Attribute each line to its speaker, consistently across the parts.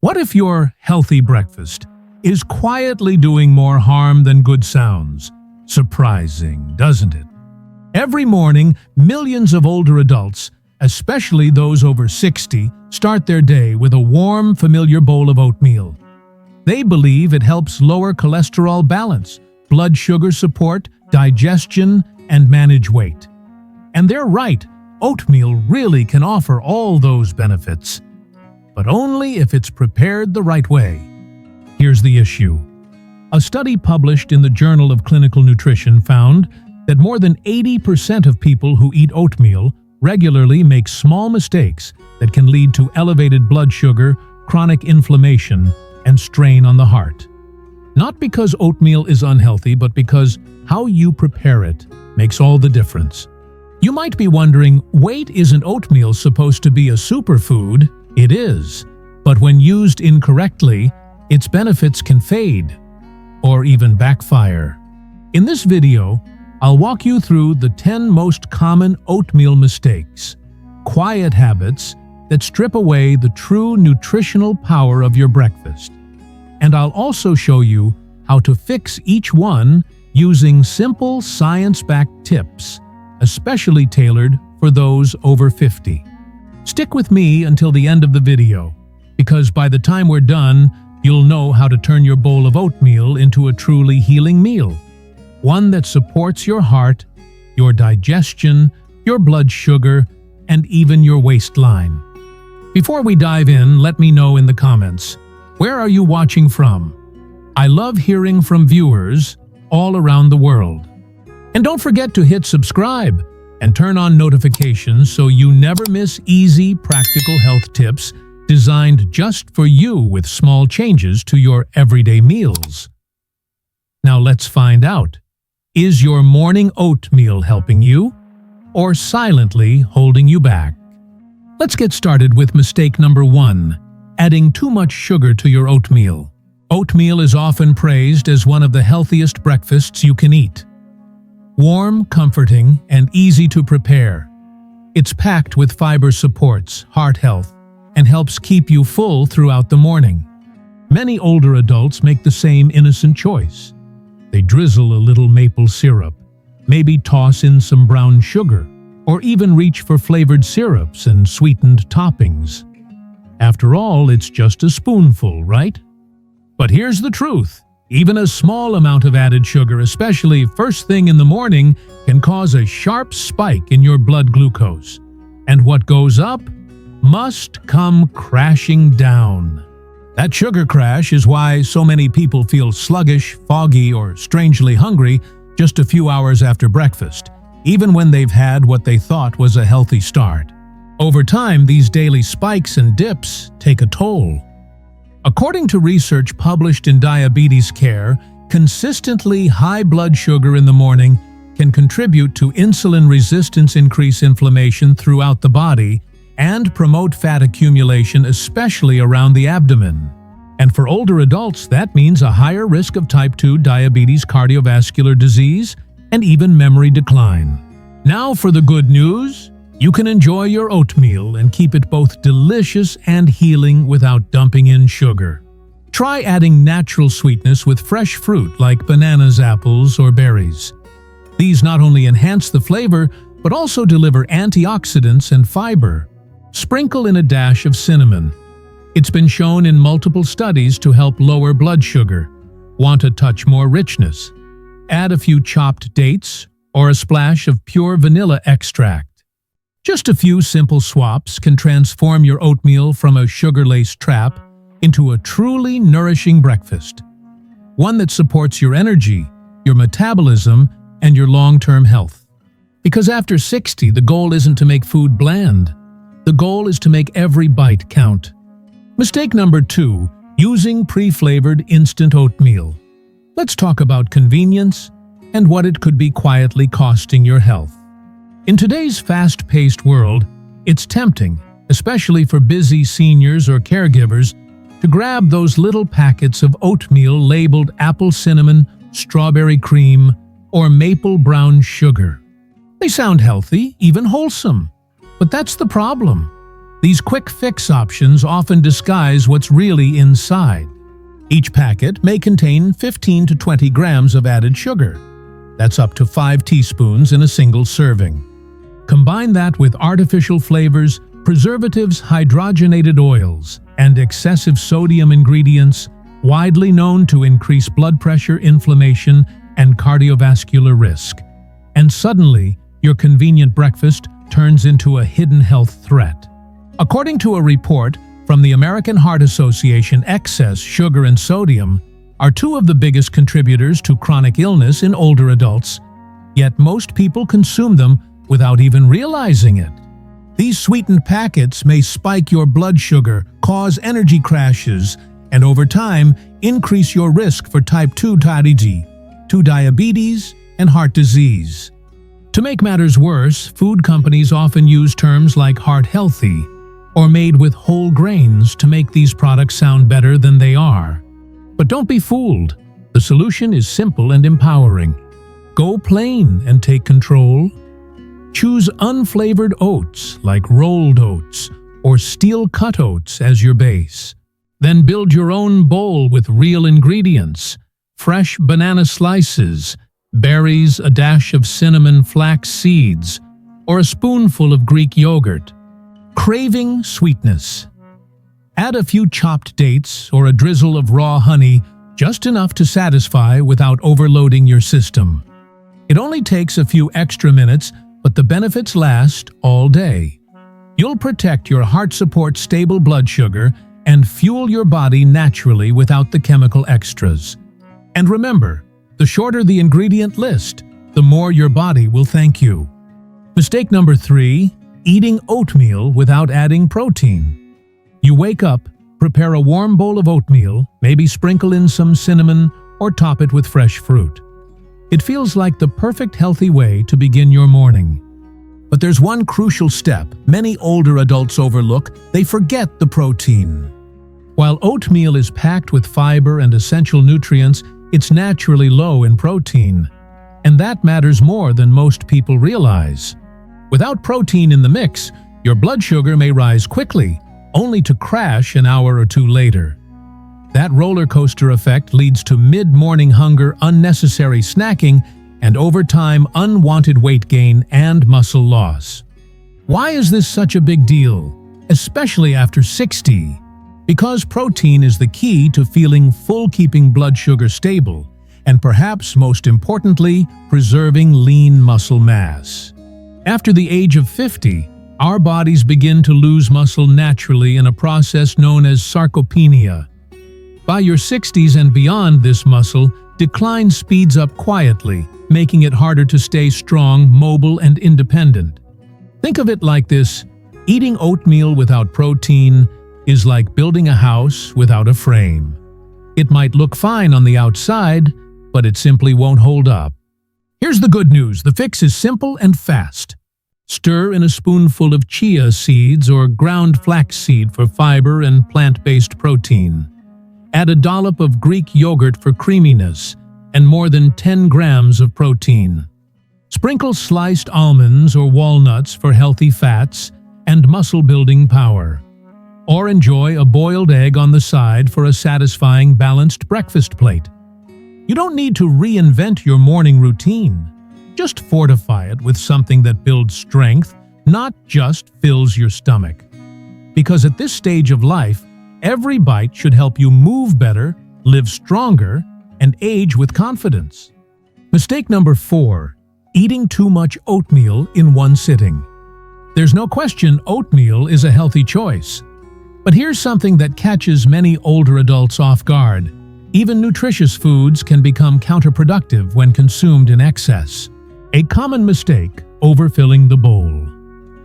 Speaker 1: What if your healthy breakfast is quietly doing more harm than good sounds? Surprising, doesn't it? Every morning, millions of older adults, especially those over 60, start their day with a warm, familiar bowl of oatmeal. They believe it helps lower cholesterol balance, blood sugar support, digestion, and manage weight. And they're right, oatmeal really can offer all those benefits. But only if it's prepared the right way. Here's the issue. A study published in the Journal of Clinical Nutrition found that more than 80% of people who eat oatmeal regularly make small mistakes that can lead to elevated blood sugar, chronic inflammation, and strain on the heart. Not because oatmeal is unhealthy, but because how you prepare it makes all the difference. You might be wondering, wait, isn't oatmeal supposed to be a superfood? It is, but when used incorrectly, its benefits can fade or even backfire. In this video, I'll walk you through the 10 most common oatmeal mistakes, quiet habits that strip away the true nutritional power of your breakfast. And I'll also show you how to fix each one using simple science-backed tips, especially tailored for those over 50. Stick with me until the end of the video, because by the time we're done, you'll know how to turn your bowl of oatmeal into a truly healing meal. One that supports your heart, your digestion, your blood sugar, and even your waistline. Before we dive in, let me know in the comments, where are you watching from? I love hearing from viewers all around the world. And don't forget to hit subscribe and turn on notifications so you never miss easy, practical health tips designed just for you with small changes to your everyday meals. Now let's find out. Is your morning oatmeal helping you or silently holding you back? Let's get started with mistake number 1, adding too much sugar to your oatmeal. Oatmeal is often praised as one of the healthiest breakfasts you can eat. Warm, comforting, and easy to prepare. It's packed with fiber supports heart health and helps keep you full throughout the morning. Many older adults make the same innocent choice. They drizzle a little maple syrup, maybe toss in some brown sugar, or even reach for flavored syrups and sweetened toppings. After all, it's just a spoonful, right? But here's the truth. Even a small amount of added sugar, especially first thing in the morning, can cause a sharp spike in your blood glucose. And what goes up must come crashing down. That sugar crash is why so many people feel sluggish, foggy, or strangely hungry just a few hours after breakfast, even when they've had what they thought was a healthy start. Over time, these daily spikes and dips take a toll. According to research published in Diabetes Care, consistently high blood sugar in the morning can contribute to insulin resistance, increase inflammation throughout the body, and promote fat accumulation, especially around the abdomen. And for older adults, that means a higher risk of type 2 diabetes, cardiovascular disease, and even memory decline. Now for the good news. You can enjoy your oatmeal and keep it both delicious and healing without dumping in sugar. Try adding natural sweetness with fresh fruit like bananas, apples, or berries. These not only enhance the flavor, but also deliver antioxidants and fiber. Sprinkle in a dash of cinnamon. It's been shown in multiple studies to help lower blood sugar. Want a touch more richness? Add a few chopped dates or a splash of pure vanilla extract. Just a few simple swaps can transform your oatmeal from a sugar-laced trap into a truly nourishing breakfast. One that supports your energy, your metabolism, and your long-term health. Because after 60, the goal isn't to make food bland. The goal is to make every bite count. Mistake number 2, using pre-flavored instant oatmeal. Let's talk about convenience and what it could be quietly costing your health. In today's fast-paced world, it's tempting, especially for busy seniors or caregivers, to grab those little packets of oatmeal labeled apple cinnamon, strawberry cream, or maple brown sugar. They sound healthy, even wholesome. But that's the problem. These quick fix options often disguise what's really inside. Each packet may contain 15 to 20 grams of added sugar. That's up to 5 teaspoons in a single serving. Combine that with artificial flavors, preservatives, hydrogenated oils, and excessive sodium ingredients, widely known to increase blood pressure, inflammation, and cardiovascular risk. And suddenly, your convenient breakfast turns into a hidden health threat. According to a report from the American Heart Association, excess sugar and sodium are two of the biggest contributors to chronic illness in older adults, yet most people consume them without even realizing it. These sweetened packets may spike your blood sugar, cause energy crashes, and over time increase your risk for type 2 diabetes, and heart disease. To make matters worse, food companies often use terms like heart healthy or made with whole grains to make these products sound better than they are. But don't be fooled. The solution is simple and empowering. Go plain and take control. Choose unflavored oats like rolled oats or steel-cut oats as your base. Then build your own bowl with real ingredients: fresh banana slices, berries, a dash of cinnamon, flax seeds, or a spoonful of Greek yogurt. Craving sweetness? Add a few chopped dates or a drizzle of raw honey, just enough to satisfy without overloading your system. It only takes a few extra minutes, but the benefits last all day. You'll protect your heart, support stable blood sugar, and fuel your body naturally without the chemical extras. And remember, the shorter the ingredient list, the more your body will thank you. Mistake number 3, eating oatmeal without adding protein. You wake up, prepare a warm bowl of oatmeal, maybe sprinkle in some cinnamon or top it with fresh fruit. It feels like the perfect healthy way to begin your morning. But there's one crucial step many older adults overlook: they forget the protein. While oatmeal is packed with fiber and essential nutrients, it's naturally low in protein. And that matters more than most people realize. Without protein in the mix, your blood sugar may rise quickly, only to crash an hour or two later. That roller coaster effect leads to mid-morning hunger, unnecessary snacking, and over time, unwanted weight gain and muscle loss. Why is this such a big deal, especially after 60? Because protein is the key to feeling full, keeping blood sugar stable, and perhaps most importantly, preserving lean muscle mass. After the age of 50, our bodies begin to lose muscle naturally in a process known as sarcopenia. By your 60s and beyond, this muscle decline speeds up quietly, making it harder to stay strong, mobile, and independent. Think of it like this: eating oatmeal without protein is like building a house without a frame. It might look fine on the outside, but it simply won't hold up. Here's the good news: the fix is simple and fast. Stir in a spoonful of chia seeds or ground flaxseed for fiber and plant-based protein. Add a dollop of Greek yogurt for creaminess and more than 10 grams of protein. Sprinkle sliced almonds or walnuts for healthy fats and muscle-building power. Or enjoy a boiled egg on the side for a satisfying, balanced breakfast plate. You don't need to reinvent your morning routine. Just fortify it with something that builds strength, not just fills your stomach. Because at this stage of life, every bite should help you move better, live stronger, and age with confidence. Mistake number 4, eating too much oatmeal in one sitting. There's no question oatmeal is a healthy choice. But here's something that catches many older adults off guard. Even nutritious foods can become counterproductive when consumed in excess. A common mistake: overfilling the bowl.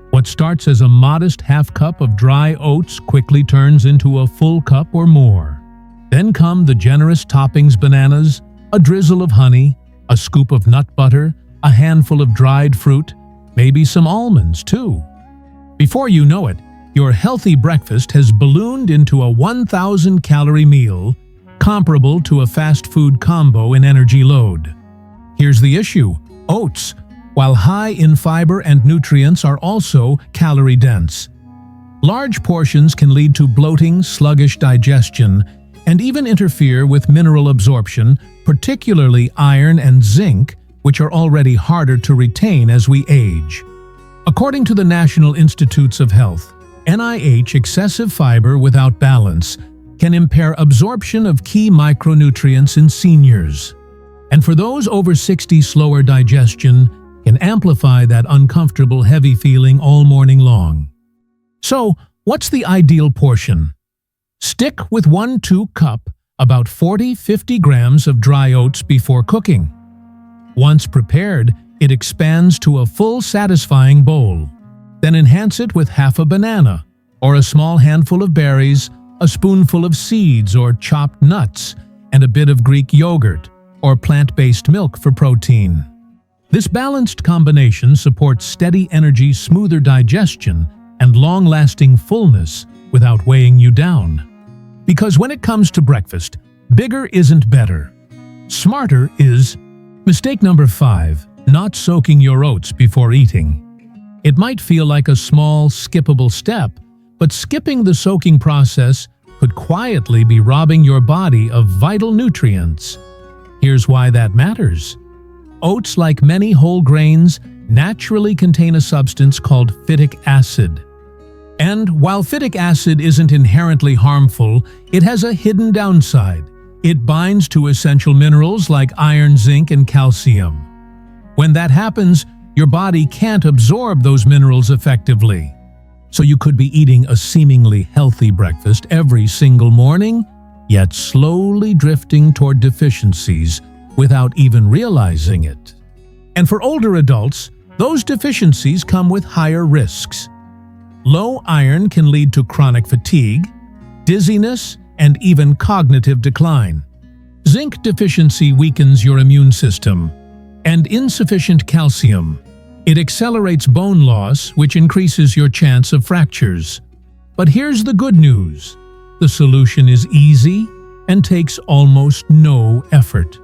Speaker 1: What starts as a modest half cup of dry oats quickly turns into a full cup or more. Then come the generous toppings: bananas, a drizzle of honey, a scoop of nut butter, a handful of dried fruit, maybe some almonds too. Before you know it, your healthy breakfast has ballooned into a 1,000-calorie meal, comparable to a fast food combo in energy load. Here's the issue: oats, while high in fiber and nutrients, are also calorie-dense. Large portions can lead to bloating, sluggish digestion, and even interfere with mineral absorption, particularly iron and zinc, which are already harder to retain as we age. According to the National Institutes of Health, NIH, excessive fiber without balance can impair absorption of key micronutrients in seniors. And for those over 60, slower digestion can amplify that uncomfortable heavy feeling all morning long. So, what's the ideal portion? Stick with 1-2 cup, about 40-50 grams of dry oats before cooking. Once prepared, it expands to a full satisfying bowl. Then enhance it with half a banana, or a small handful of berries, a spoonful of seeds or chopped nuts, and a bit of Greek yogurt or plant-based milk for protein. This balanced combination supports steady energy, smoother digestion, and long-lasting fullness without weighing you down. Because when it comes to breakfast, bigger isn't better. Smarter is. Mistake number 5, not soaking your oats before eating. It might feel like a small, skippable step, but skipping the soaking process could quietly be robbing your body of vital nutrients. Here's why that matters. Oats, like many whole grains, naturally contain a substance called phytic acid. And while phytic acid isn't inherently harmful, it has a hidden downside. It binds to essential minerals like iron, zinc, and calcium. When that happens, your body can't absorb those minerals effectively. So you could be eating a seemingly healthy breakfast every single morning, yet slowly drifting toward deficiencies without even realizing it. And for older adults, those deficiencies come with higher risks. Low iron can lead to chronic fatigue, dizziness, and even cognitive decline. Zinc deficiency weakens your immune system. And insufficient calcium. It accelerates bone loss, which increases your chance of fractures. But here's the good news. The solution is easy and takes almost no effort.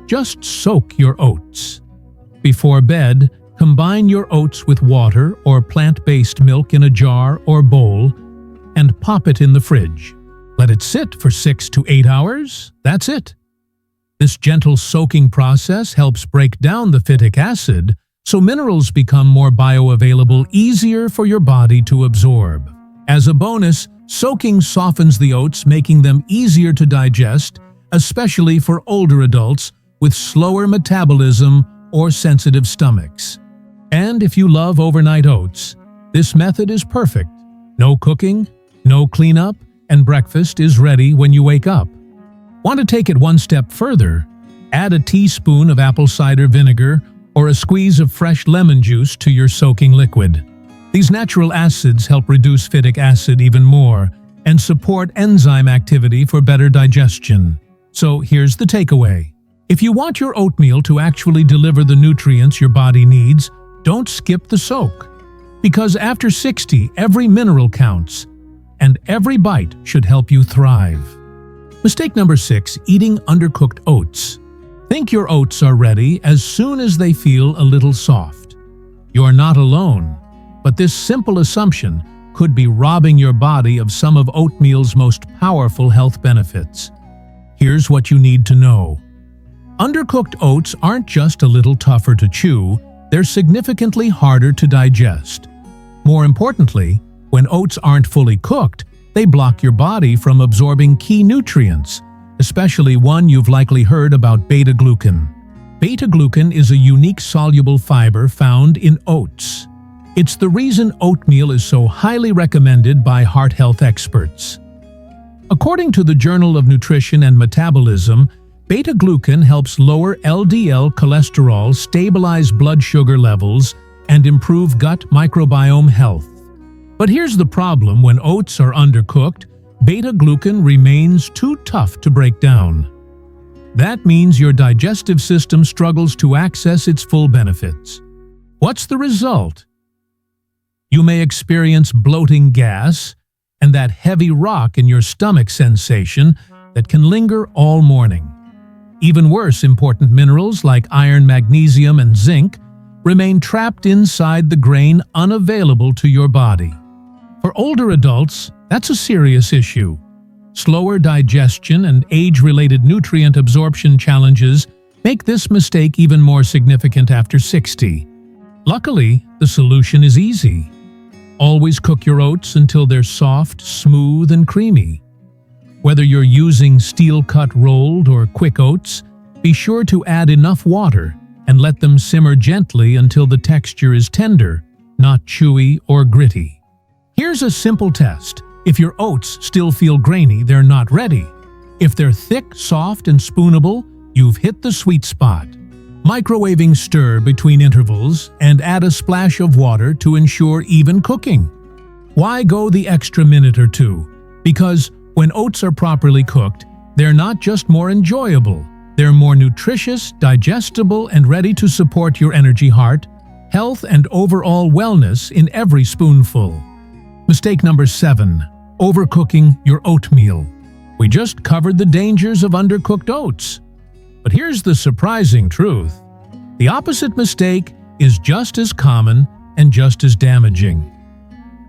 Speaker 1: Just soak your oats. Before bed, combine your oats with water or plant-based milk in a jar or bowl and pop it in the fridge. Let it sit for 6 to 8 hours. That's it. This gentle soaking process helps break down the phytic acid, so minerals become more bioavailable, easier for your body to absorb. As a bonus, soaking softens the oats, making them easier to digest, especially for older adults with slower metabolism or sensitive stomachs. And if you love overnight oats, this method is perfect. No cooking, no cleanup, and breakfast is ready when you wake up. Want to take it one step further? Add a teaspoon of apple cider vinegar or a squeeze of fresh lemon juice to your soaking liquid. These natural acids help reduce phytic acid even more and support enzyme activity for better digestion. So here's the takeaway. If you want your oatmeal to actually deliver the nutrients your body needs, don't skip the soak. Because after 60, every mineral counts, and every bite should help you thrive. Mistake number 6, eating undercooked oats. Think your oats are ready as soon as they feel a little soft. You're not alone, but this simple assumption could be robbing your body of some of oatmeal's most powerful health benefits. Here's what you need to know. Undercooked oats aren't just a little tougher to chew, they're significantly harder to digest. More importantly, when oats aren't fully cooked, they block your body from absorbing key nutrients, especially one you've likely heard about, beta-glucan. Beta-glucan is a unique soluble fiber found in oats. It's the reason oatmeal is so highly recommended by heart health experts. According to the Journal of Nutrition and Metabolism, beta-glucan helps lower LDL cholesterol, stabilize blood sugar levels, and improve gut microbiome health. But here's the problem: when oats are undercooked, beta-glucan remains too tough to break down. That means your digestive system struggles to access its full benefits. What's the result? You may experience bloating, gas, and that heavy rock in your stomach sensation that can linger all morning. Even worse, important minerals like iron, magnesium, and zinc remain trapped inside the grain, unavailable to your body. For older adults, that's a serious issue. Slower digestion and age-related nutrient absorption challenges make this mistake even more significant after 60. Luckily, the solution is easy. Always cook your oats until they're soft, smooth, and creamy. Whether you're using steel-cut rolled or quick oats, be sure to add enough water and let them simmer gently until the texture is tender, not chewy or gritty. Here's a simple test. If your oats still feel grainy, they're not ready. If they're thick, soft, and spoonable, you've hit the sweet spot. Microwaving stir between intervals and add a splash of water to ensure even cooking. Why go the extra minute or two? Because when oats are properly cooked, they're not just more enjoyable, they're more nutritious, digestible, and ready to support your energy, heart, health, and overall wellness in every spoonful. Mistake number 7. Overcooking your oatmeal. We just covered the dangers of undercooked oats. But here's the surprising truth. The opposite mistake is just as common and just as damaging.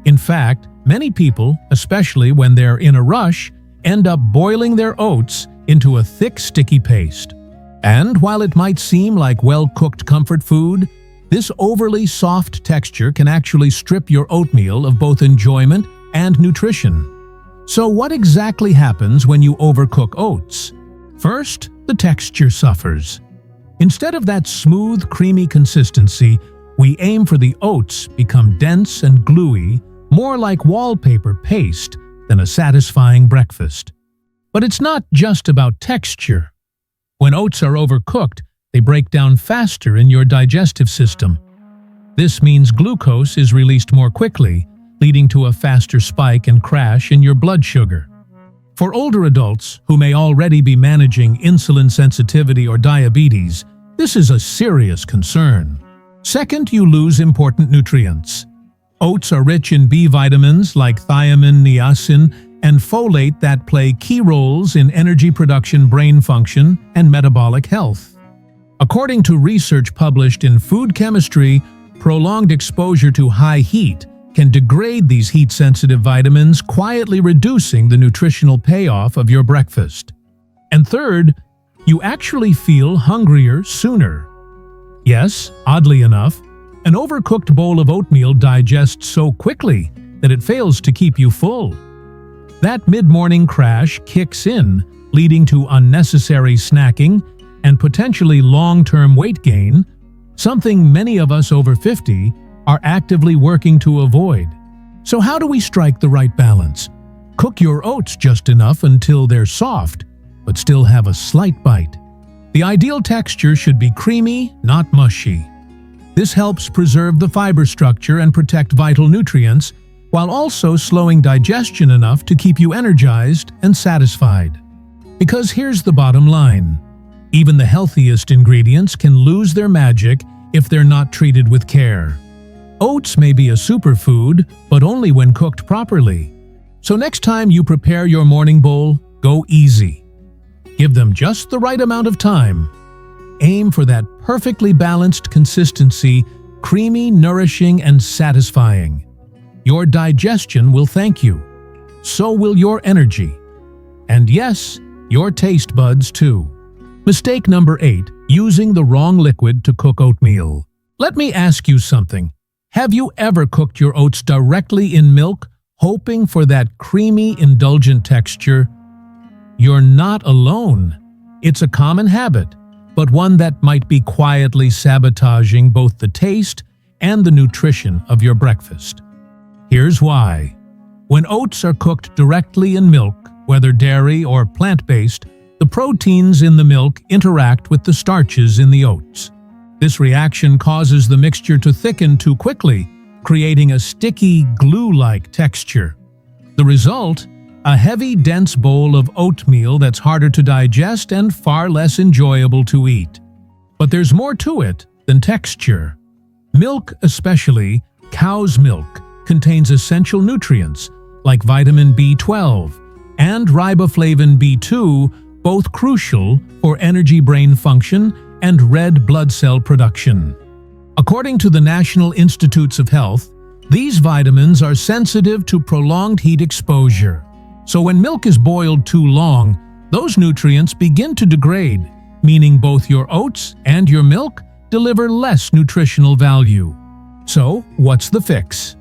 Speaker 1: In fact, many people, especially when they're in a rush, end up boiling their oats into a thick, sticky paste. And while it might seem like well-cooked comfort food, this overly soft texture can actually strip your oatmeal of both enjoyment and nutrition. So what exactly happens when you overcook oats? First, the texture suffers. Instead of that smooth, creamy consistency, we aim for the oats become dense and gluey, more like wallpaper paste than a satisfying breakfast. But it's not just about texture. When oats are overcooked, they break down faster in your digestive system. This means glucose is released more quickly, leading to a faster spike and crash in your blood sugar. For older adults who may already be managing insulin sensitivity or diabetes, this is a serious concern. Second, you lose important nutrients. Oats are rich in B vitamins like thiamine, niacin, and folate that play key roles in energy production, brain function, and metabolic health. According to research published in Food Chemistry, prolonged exposure to high heat can degrade these heat-sensitive vitamins, quietly reducing the nutritional payoff of your breakfast. And third, you actually feel hungrier sooner. Yes, oddly enough, an overcooked bowl of oatmeal digests so quickly that it fails to keep you full. That mid-morning crash kicks in, leading to unnecessary snacking and potentially long-term weight gain, something many of us over 50 are actively working to avoid. So how do we strike the right balance? Cook your oats just enough until they're soft, but still have a slight bite. The ideal texture should be creamy, not mushy. This helps preserve the fiber structure and protect vital nutrients, while also slowing digestion enough to keep you energized and satisfied. Because here's the bottom line. Even the healthiest ingredients can lose their magic if they're not treated with care. Oats may be a superfood, but only when cooked properly. So next time you prepare your morning bowl, go easy. Give them just the right amount of time. Aim for that perfectly balanced consistency, creamy, nourishing, and satisfying. Your digestion will thank you. So will your energy. And yes, your taste buds too. Mistake number 8, using the wrong liquid to cook oatmeal. Let me ask you something. Have you ever cooked your oats directly in milk, hoping for that creamy, indulgent texture? You're not alone. It's a common habit, but one that might be quietly sabotaging both the taste and the nutrition of your breakfast. Here's why. When oats are cooked directly in milk, whether dairy or plant-based, the proteins in the milk interact with the starches in the oats. This reaction causes the mixture to thicken too quickly, creating a sticky, glue-like texture. The result? A heavy, dense bowl of oatmeal that's harder to digest and far less enjoyable to eat. But there's more to it than texture. Milk, especially cow's milk, contains essential nutrients like vitamin B12 and riboflavin B2, both crucial for energy, brain function, and red blood cell production. According to the National Institutes of Health, These vitamins are sensitive to prolonged heat exposure. So when milk is boiled too long, those nutrients begin to degrade, meaning both your oats and your milk deliver less nutritional value. So, what's the fix?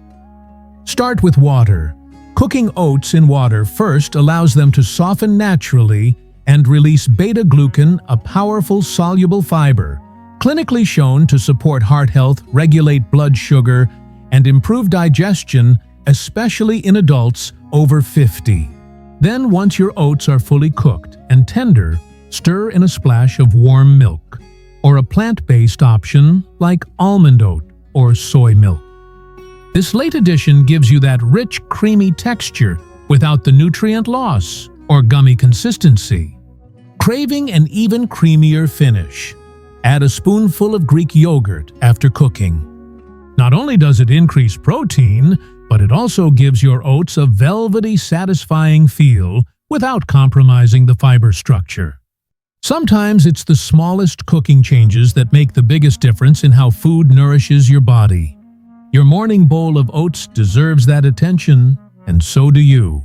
Speaker 1: Start with water. Cooking oats in water first allows them to soften naturally and release beta-glucan, a powerful soluble fiber, clinically shown to support heart health, regulate blood sugar, and improve digestion, especially in adults over 50. Then, once your oats are fully cooked and tender, stir in a splash of warm milk, or a plant-based option like almond oat or soy milk. This late addition gives you that rich, creamy texture without the nutrient loss or gummy consistency. Craving an even creamier finish? Add a spoonful of Greek yogurt after cooking. Not only does it increase protein, but it also gives your oats a velvety, satisfying feel without compromising the fiber structure. Sometimes it's the smallest cooking changes that make the biggest difference in how food nourishes your body. Your morning bowl of oats deserves that attention, and so do you.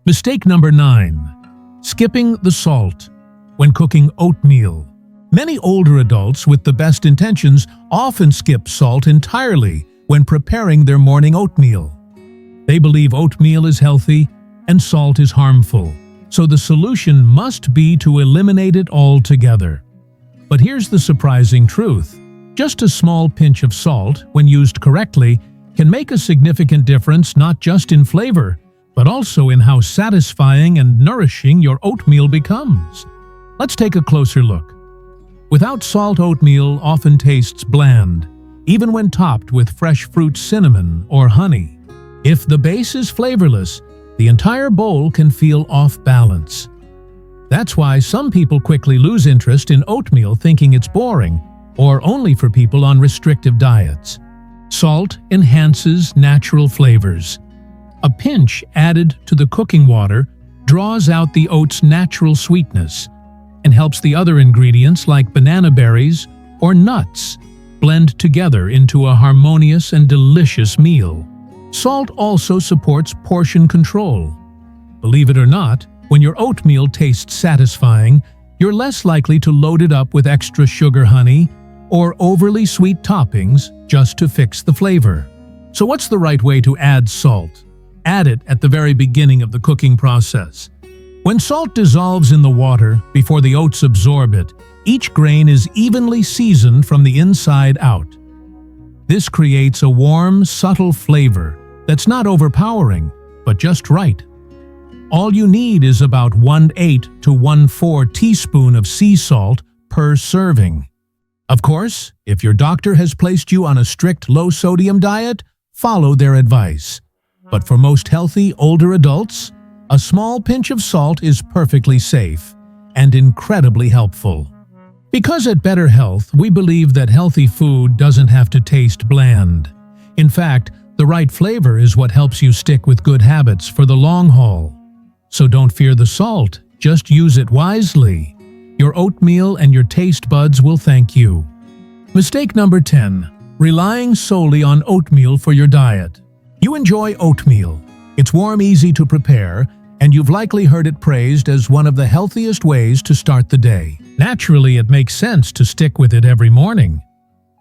Speaker 1: Mistake number 9. Skipping the salt when cooking oatmeal. Many older adults with the best intentions often skip salt entirely when preparing their morning oatmeal. They believe oatmeal is healthy and salt is harmful, so the solution must be to eliminate it altogether. But here's the surprising truth. Just a small pinch of salt, when used correctly, can make a significant difference not just in flavor, but also in how satisfying and nourishing your oatmeal becomes. Let's take a closer look. Without salt, oatmeal often tastes bland, even when topped with fresh fruit, cinnamon, or honey. If the base is flavorless, the entire bowl can feel off balance. That's why some people quickly lose interest in oatmeal, thinking it's boring, or only for people on restrictive diets. Salt enhances natural flavors. A pinch added to the cooking water draws out the oat's natural sweetness and helps the other ingredients like banana berries or nuts blend together into a harmonious and delicious meal. Salt also supports portion control. Believe it or not, when your oatmeal tastes satisfying, you're less likely to load it up with extra sugar, honey, or overly sweet toppings just to fix the flavor. So what's the right way to add salt? Add it at the very beginning of the cooking process. When salt dissolves in the water before the oats absorb it, each grain is evenly seasoned from the inside out. This creates a warm, subtle flavor that's not overpowering, but just right. All you need is about 1/8 to 1/4 teaspoon of sea salt per serving. Of course, if your doctor has placed you on a strict low-sodium diet, follow their advice. But for most healthy, older adults, a small pinch of salt is perfectly safe and incredibly helpful. Because at Better Health, we believe that healthy food doesn't have to taste bland. In fact, the right flavor is what helps you stick with good habits for the long haul. So don't fear the salt, just use it wisely. Your oatmeal and your taste buds will thank you. Mistake number 10. Relying solely on oatmeal for your diet. You enjoy oatmeal. It's warm, easy to prepare, and you've likely heard it praised as one of the healthiest ways to start the day. Naturally, it makes sense to stick with it every morning.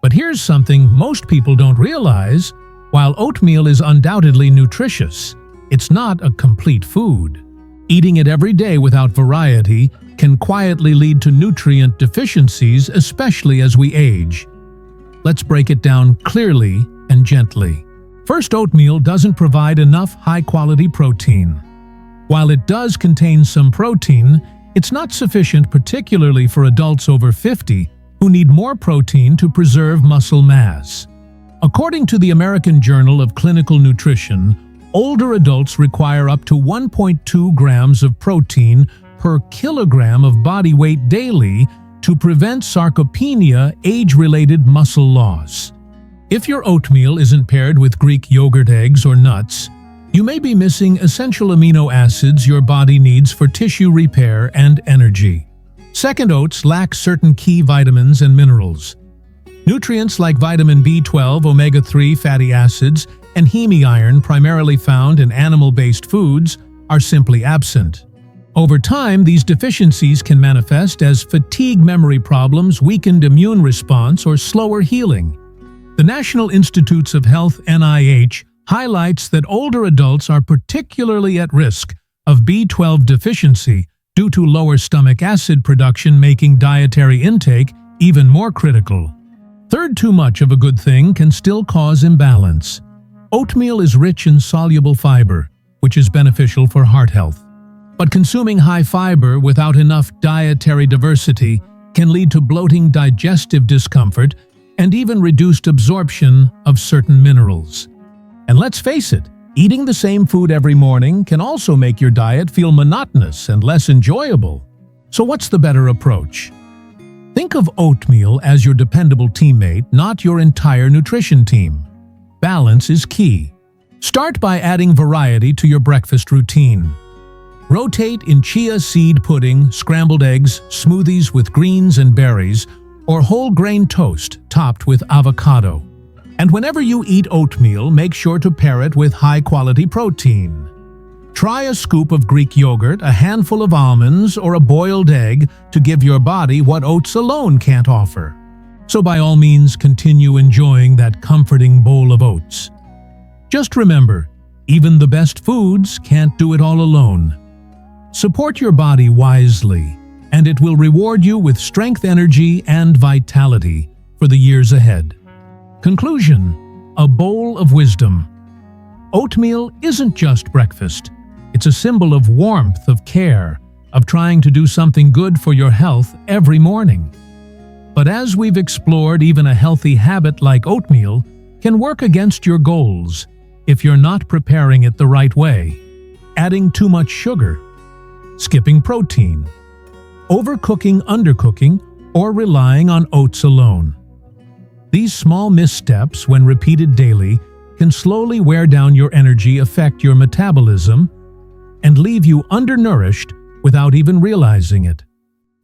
Speaker 1: But here's something most people don't realize. While oatmeal is undoubtedly nutritious, it's not a complete food. Eating it every day without variety can quietly lead to nutrient deficiencies, especially as we age. Let's break it down clearly and gently. First, oatmeal doesn't provide enough high-quality protein. While it does contain some protein, it's not sufficient, particularly for adults over 50 who need more protein to preserve muscle mass. According to the American Journal of Clinical Nutrition, older adults require up to 1.2 grams of protein per kilogram of body weight daily to prevent sarcopenia, age-related muscle loss. If your oatmeal isn't paired with Greek yogurt, eggs, or nuts, you may be missing essential amino acids your body needs for tissue repair and energy. Second, oats lack certain key vitamins and minerals. Nutrients like vitamin B12, omega-3 fatty acids, and heme iron primarily found in animal-based foods are simply absent. Over time, these deficiencies can manifest as fatigue, memory problems, weakened immune response, or slower healing. The National Institutes of Health (NIH) highlights that older adults are particularly at risk of B12 deficiency due to lower stomach acid production, making dietary intake even more critical. Third, too much of a good thing can still cause imbalance. Oatmeal is rich in soluble fiber, which is beneficial for heart health. But consuming high fiber without enough dietary diversity can lead to bloating, digestive discomfort, and even reduced absorption of certain minerals. And let's face it, eating the same food every morning can also make your diet feel monotonous and less enjoyable. So what's the better approach? Think of oatmeal as your dependable teammate, not your entire nutrition team. Balance is key. Start by adding variety to your breakfast routine. Rotate in chia seed pudding, scrambled eggs, smoothies with greens and berries, or whole grain toast topped with avocado. And whenever you eat oatmeal, make sure to pair it with high-quality protein. Try a scoop of Greek yogurt, a handful of almonds, or a boiled egg to give your body what oats alone can't offer. So by all means, continue enjoying that comforting bowl of oats. Just remember, even the best foods can't do it all alone. Support your body wisely, and it will reward you with strength, energy, and vitality for the years ahead. Conclusion: a bowl of wisdom. Oatmeal isn't just breakfast. It's a symbol of warmth, of care, of trying to do something good for your health every morning. But as we've explored, even a healthy habit like oatmeal can work against your goals if you're not preparing it the right way. Adding too much sugar, skipping protein, overcooking, undercooking, or relying on oats alone. These small missteps, when repeated daily, can slowly wear down your energy, affect your metabolism, and leave you undernourished without even realizing it.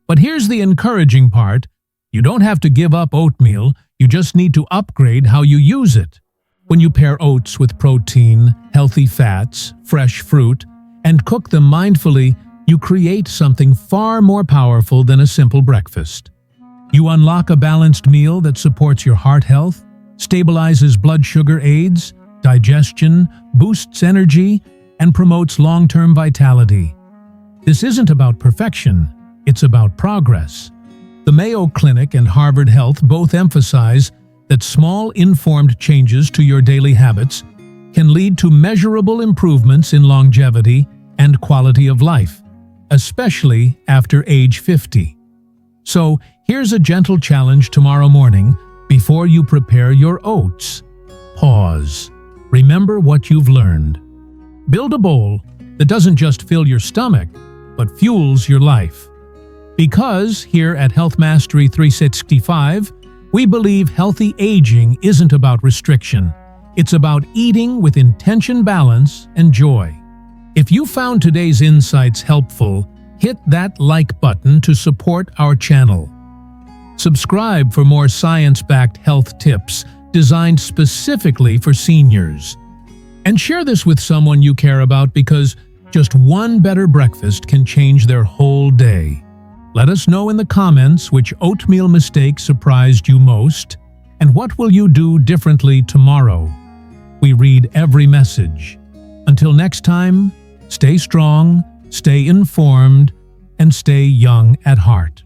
Speaker 1: But here's the encouraging part: you don't have to give up oatmeal, you just need to upgrade how you use it. When you pair oats with protein, healthy fats, fresh fruit, and cook them mindfully, you create something far more powerful than a simple breakfast. You unlock a balanced meal that supports your heart health, stabilizes blood sugar, aids digestion, boosts energy, and promotes long-term vitality. This isn't about perfection, it's about progress. The Mayo Clinic and Harvard Health both emphasize that small, informed changes to your daily habits can lead to measurable improvements in longevity and quality of life, especially after age 50. So, here's a gentle challenge tomorrow morning before you prepare your oats. Pause. Remember what you've learned. Build a bowl that doesn't just fill your stomach, but fuels your life. Because here at Health Mastery 365, we believe healthy aging isn't about restriction. It's about eating with intention, balance, and joy. If you found today's insights helpful, hit that like button to support our channel. Subscribe for more science-backed health tips designed specifically for seniors. And share this with someone you care about, because just one better breakfast can change their whole day. Let us know in the comments which oatmeal mistake surprised you most, and what will you do differently tomorrow. We read every message. Until next time, stay strong, stay informed, and stay young at heart.